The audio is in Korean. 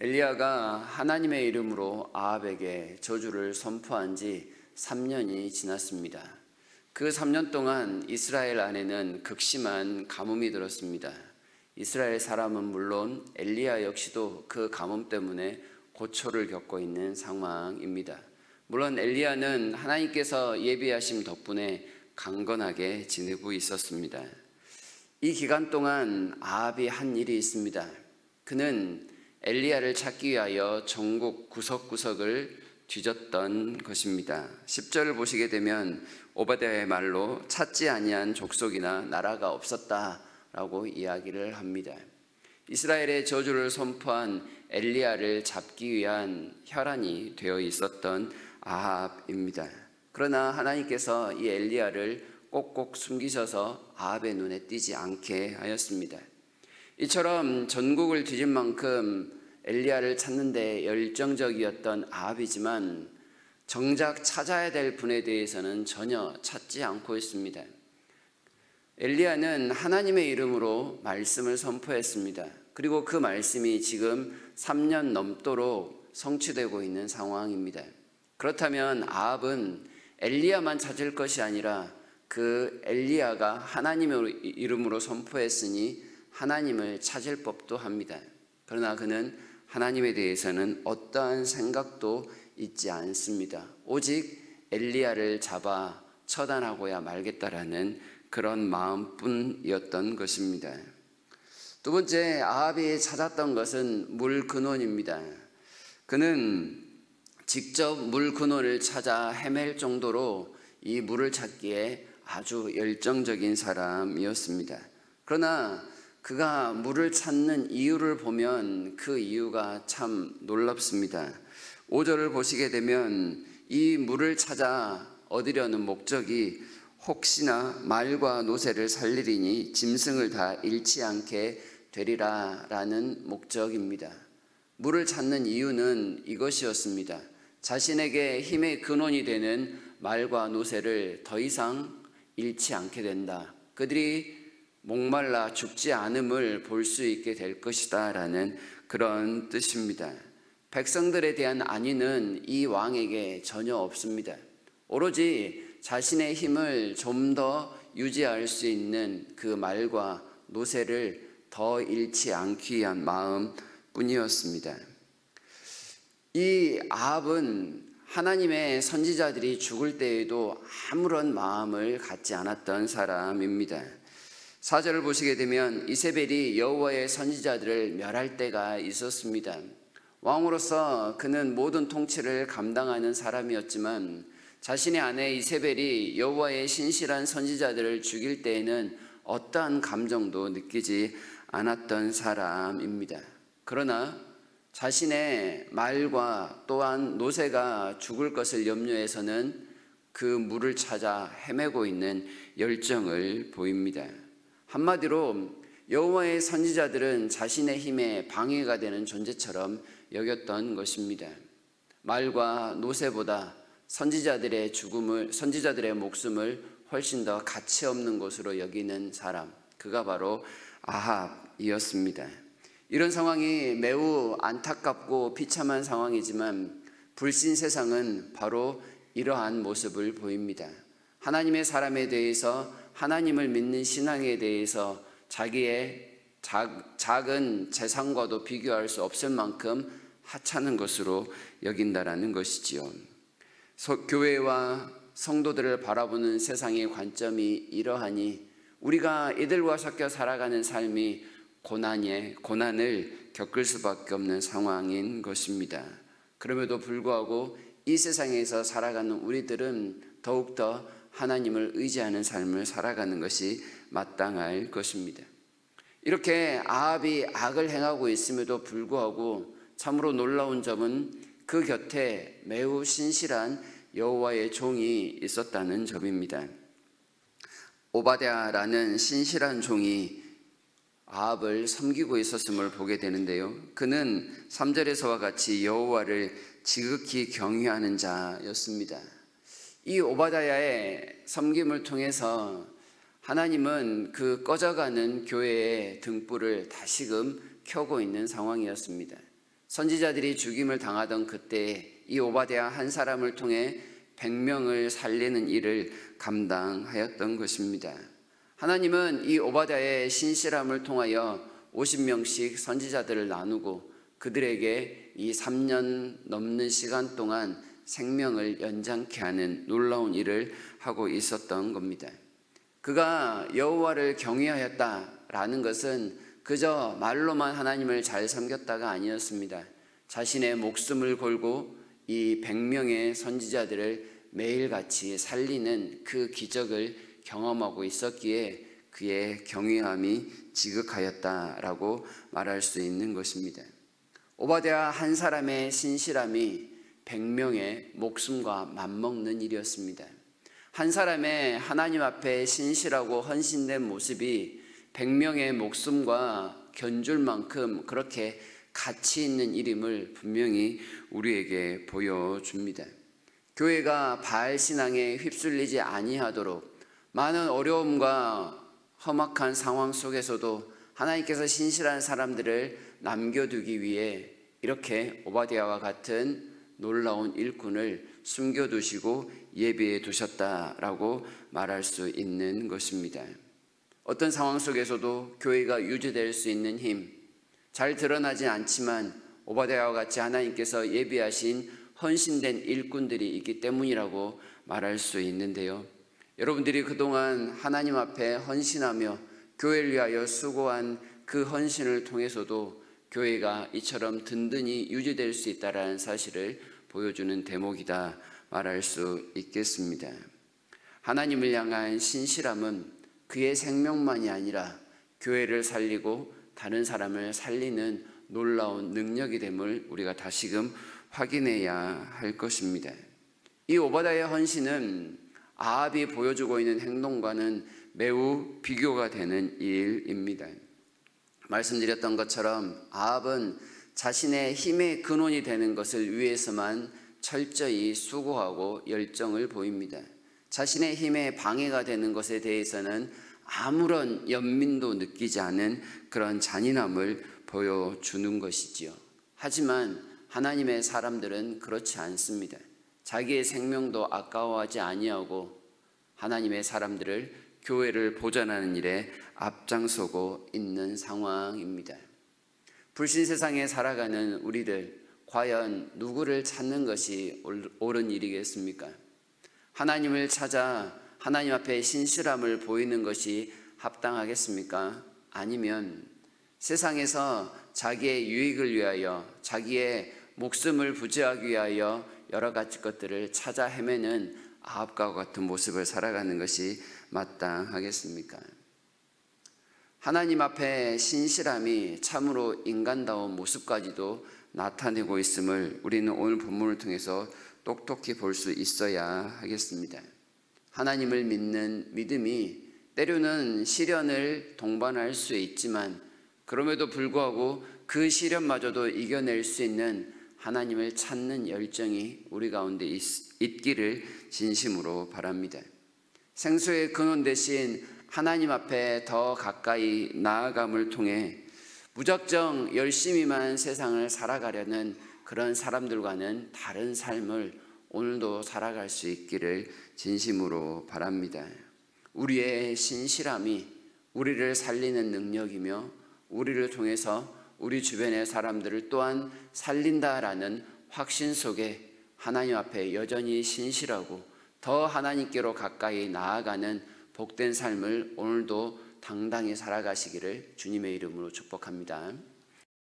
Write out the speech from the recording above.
엘리야가 하나님의 이름으로 아합에게 저주를 선포한 지 3년이 지났습니다. 그 3년 동안 이스라엘 안에는 극심한 가뭄이 들었습니다. 이스라엘 사람은 물론 엘리야 역시도 그 가뭄 때문에 고초를 겪고 있는 상황입니다. 물론 엘리야는 하나님께서 예비하심 덕분에 강건하게 지내고 있었습니다. 이 기간 동안 아합이 한 일이 있습니다. 그는 엘리야를 찾기 위하여 전국 구석구석을 뒤졌던 것입니다. 10절을 보시게 되면 오바댜의 말로 찾지 아니한 족속이나 나라가 없었다라고 이야기를 합니다. 이스라엘의 저주를 선포한 엘리야를 잡기 위한 혈안이 되어 있었던 아합입니다. 그러나 하나님께서 이 엘리야를 꼭꼭 숨기셔서 아합의 눈에 띄지 않게 하였습니다. 이처럼 전국을 뒤진 만큼 엘리야를 찾는 데 열정적이었던 아합이지만 정작 찾아야 될 분에 대해서는 전혀 찾지 않고 있습니다. 엘리야는 하나님의 이름으로 말씀을 선포했습니다. 그리고 그 말씀이 지금 3년 넘도록 성취되고 있는 상황입니다. 그렇다면 아합은 엘리야만 찾을 것이 아니라 그 엘리야가 하나님의 이름으로 선포했으니 하나님을 찾을 법도 합니다. 그러나 그는 하나님에 대해서는 어떠한 생각도 있지 않습니다. 오직 엘리야를 잡아 처단하고야 말겠다라는 그런 마음뿐이었던 것입니다. 두 번째, 아합이 찾았던 것은 물 근원입니다. 그는 직접 물 근원을 찾아 헤맬 정도로 이 물을 찾기에 아주 열정적인 사람이었습니다. 그러나 그가 물을 찾는 이유를 보면 그 이유가 참 놀랍습니다. 5절을 보시게 되면 이 물을 찾아 얻으려는 목적이 혹시나 말과 노새를 살리리니 짐승을 다 잃지 않게 되리라 라는 목적입니다. 물을 찾는 이유는 이것이었습니다. 자신에게 힘의 근원이 되는 말과 노새를 더 이상 잃지 않게 된다. 그들이 목말라 죽지 않음을 볼 수 있게 될 것이다 라는 그런 뜻입니다. 백성들에 대한 안위는 이 왕에게 전혀 없습니다. 오로지 자신의 힘을 좀 더 유지할 수 있는 그 말과 노새를 더 잃지 않기 위한 마음뿐이었습니다. 이 아합은 하나님의 선지자들이 죽을 때에도 아무런 마음을 갖지 않았던 사람입니다. 4절을 보시게 되면 이세벨이 여호와의 선지자들을 멸할 때가 있었습니다. 왕으로서 그는 모든 통치를 감당하는 사람이었지만 자신의 아내 이세벨이 여호와의 신실한 선지자들을 죽일 때에는 어떠한 감정도 느끼지 않았던 사람입니다. 그러나 자신의 말과 또한 노새가 죽을 것을 염려해서는 그 물을 찾아 헤매고 있는 열정을 보입니다. 한마디로 여호와의 선지자들은 자신의 힘에 방해가 되는 존재처럼 여겼던 것입니다. 말과 노새보다 선지자들의 목숨을 훨씬 더 가치 없는 것으로 여기는 사람, 그가 바로 아합이었습니다. 이런 상황이 매우 안타깝고 비참한 상황이지만 불신 세상은 바로 이러한 모습을 보입니다. 하나님의 사람에 대해서, 하나님을 믿는 신앙에 대해서 자기의 작은 재산과도 비교할 수 없을 만큼 하찮은 것으로 여긴다라는 것이지요. 교회와 성도들을 바라보는 세상의 관점이 이러하니 우리가 이들과 섞여 살아가는 삶이 고난을 겪을 수밖에 없는 상황인 것입니다. 그럼에도 불구하고 이 세상에서 살아가는 우리들은 더욱더 하나님을 의지하는 삶을 살아가는 것이 마땅할 것입니다. 이렇게 아합이 악을 행하고 있음에도 불구하고 참으로 놀라운 점은 그 곁에 매우 신실한 여호와의 종이 있었다는 점입니다. 오바댜라는 신실한 종이 아합을 섬기고 있었음을 보게 되는데요. 그는 3절에서와 같이 여호와를 지극히 경외하는 자였습니다. 이 오바댜의 섬김을 통해서 하나님은 그 꺼져가는 교회의 등불을 다시금 켜고 있는 상황이었습니다. 선지자들이 죽임을 당하던 그때 이 오바댜 한 사람을 통해 100명을 살리는 일을 감당하였던 것입니다. 하나님은 이 오바댜의 신실함을 통하여 50명씩 선지자들을 나누고 그들에게 이 3년 넘는 시간 동안 생명을 연장케 하는 놀라운 일을 하고 있었던 겁니다. 그가 여호와를 경외하였다라는 것은 그저 말로만 하나님을 잘 섬겼다가 아니었습니다. 자신의 목숨을 걸고 이 100명의 선지자들을 매일같이 살리는 그 기적을 경험하고 있었기에 그의 경외함이 지극하였다라고 말할 수 있는 것입니다. 오바댜 한 사람의 신실함이 100명의 목숨과 맞먹는 일이었습니다. 한 사람의 하나님 앞에 신실하고 헌신된 모습이 100명의 목숨과 견줄 만큼 그렇게 가치 있는 일임을 분명히 우리에게 보여줍니다. 교회가 바알 신앙에 휩쓸리지 아니하도록 많은 어려움과 험악한 상황 속에서도 하나님께서 신실한 사람들을 남겨두기 위해 이렇게 오바댜와 같은 놀라운 일꾼을 숨겨두시고 예비해 두셨다라고 말할 수 있는 것입니다. 어떤 상황 속에서도 교회가 유지될 수 있는 힘, 잘 드러나지 않지만 오바댜와 같이 하나님께서 예비하신 헌신된 일꾼들이 있기 때문이라고 말할 수 있는데요. 여러분들이 그동안 하나님 앞에 헌신하며 교회를 위하여 수고한 그 헌신을 통해서도 교회가 이처럼 든든히 유지될 수 있다는 사실을 보여주는 대목이다 말할 수 있겠습니다. 하나님을 향한 신실함은 그의 생명만이 아니라 교회를 살리고 다른 사람을 살리는 놀라운 능력이 됨을 우리가 다시금 확인해야 할 것입니다. 이 오바댜의 헌신은 아합이 보여주고 있는 행동과는 매우 비교가 되는 일입니다. 말씀드렸던 것처럼 아합은 자신의 힘의 근원이 되는 것을 위해서만 철저히 수고하고 열정을 보입니다. 자신의 힘에 방해가 되는 것에 대해서는 아무런 연민도 느끼지 않은 그런 잔인함을 보여주는 것이지요. 하지만 하나님의 사람들은 그렇지 않습니다. 자기의 생명도 아까워하지 아니하고 하나님의 사람들을 교회를 보존하는 일에 앞장서고 있는 상황입니다. 불신 세상에 살아가는 우리들, 과연 누구를 찾는 것이 옳은 일이겠습니까? 하나님을 찾아 하나님 앞에 신실함을 보이는 것이 합당하겠습니까? 아니면 세상에서 자기의 유익을 위하여, 자기의 목숨을 부지하기 위하여 여러 가지 것들을 찾아 헤매는 아합과 같은 모습을 살아가는 것이 마땅하겠습니까? 하나님 앞에 신실함이 참으로 인간다운 모습까지도 나타내고 있음을 우리는 오늘 본문을 통해서 똑똑히 볼 수 있어야 하겠습니다. 하나님을 믿는 믿음이 때로는 시련을 동반할 수 있지만 그럼에도 불구하고 그 시련마저도 이겨낼 수 있는 하나님을 찾는 열정이 우리 가운데 있기를 진심으로 바랍니다. 생수의 근원 대신 하나님 앞에 더 가까이 나아감을 통해 무작정 열심히만 세상을 살아가려는 그런 사람들과는 다른 삶을 오늘도 살아갈 수 있기를 진심으로 바랍니다. 우리의 신실함이 우리를 살리는 능력이며 우리를 통해서 우리 주변의 사람들을 또한 살린다라는 확신 속에 하나님 앞에 여전히 신실하고 더 하나님께로 가까이 나아가는 복된 삶을 오늘도 당당히 살아가시기를 주님의 이름으로 축복합니다.